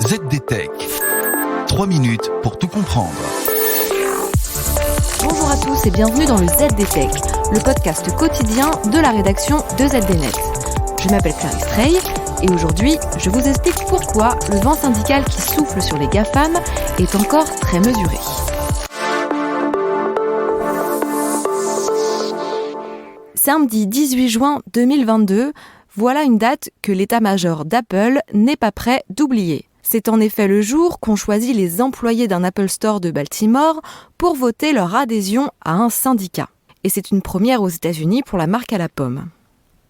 ZDTech. 3 minutes pour tout comprendre. Bonjour à tous et bienvenue dans le ZDTech, le podcast quotidien de la rédaction de ZDNet. Je m'appelle Clarisse Trey et aujourd'hui, je vous explique pourquoi le vent syndical qui souffle sur les GAFAM est encore très mesuré. Samedi 18 juin 2022, voilà une date que l'état-major d'Apple n'est pas prêt d'oublier. C'est en effet le jour qu'ont choisi les employés d'un Apple Store de Baltimore pour voter leur adhésion à un syndicat. Et c'est une première aux États-Unis pour la marque à la pomme.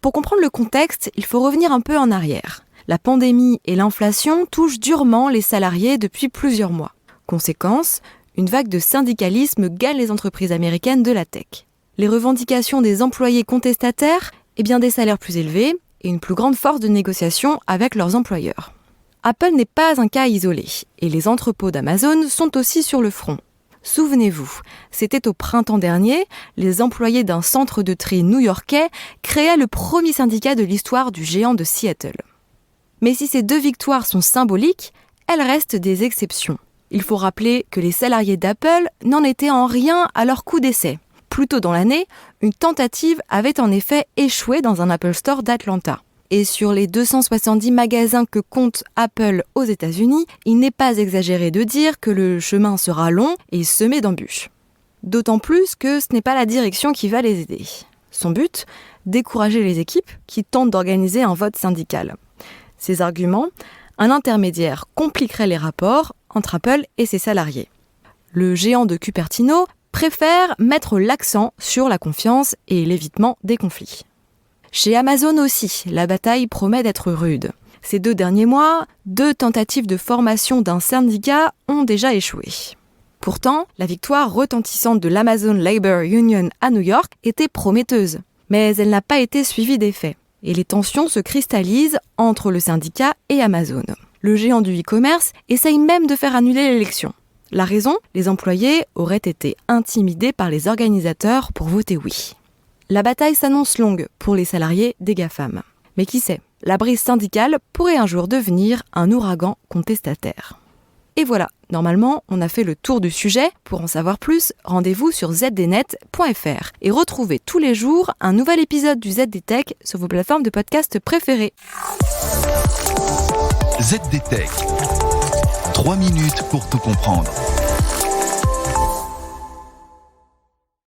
Pour comprendre le contexte, il faut revenir un peu en arrière. La pandémie et l'inflation touchent durement les salariés depuis plusieurs mois. Conséquence, une vague de syndicalisme gagne les entreprises américaines de la tech. Les revendications des employés contestataires, des salaires plus élevés et une plus grande force de négociation avec leurs employeurs. Apple n'est pas un cas isolé et les entrepôts d'Amazon sont aussi sur le front. Souvenez-vous, c'était au printemps dernier, les employés d'un centre de tri new-yorkais créaient le premier syndicat de l'histoire du géant de Seattle. Mais si ces deux victoires sont symboliques, elles restent des exceptions. Il faut rappeler que les salariés d'Apple n'en étaient en rien à leur coup d'essai. Plus tôt dans l'année, une tentative avait en effet échoué dans un Apple Store d'Atlanta. Et sur les 270 magasins que compte Apple aux États-Unis, il n'est pas exagéré de dire que le chemin sera long et semé d'embûches. D'autant plus que ce n'est pas la direction qui va les aider. Son but, décourager les équipes qui tentent d'organiser un vote syndical. Ses arguments, un intermédiaire compliquerait les rapports entre Apple et ses salariés. Le géant de Cupertino préfère mettre l'accent sur la confiance et l'évitement des conflits. Chez Amazon aussi, la bataille promet d'être rude. Ces 2 derniers mois, 2 tentatives de formation d'un syndicat ont déjà échoué. Pourtant, la victoire retentissante de l'Amazon Labor Union à New York était prometteuse. Mais elle n'a pas été suivie d'effet. Et les tensions se cristallisent entre le syndicat et Amazon. Le géant du e-commerce essaye même de faire annuler l'élection. La raison ? Les employés auraient été intimidés par les organisateurs pour voter oui. La bataille s'annonce longue pour les salariés des GAFAM. Mais qui sait, la brise syndicale pourrait un jour devenir un ouragan contestataire. Et voilà, normalement, on a fait le tour du sujet. Pour en savoir plus, rendez-vous sur zdnet.fr et retrouvez tous les jours un nouvel épisode du ZDTech sur vos plateformes de podcast préférées. ZDTech. 3 minutes pour tout comprendre.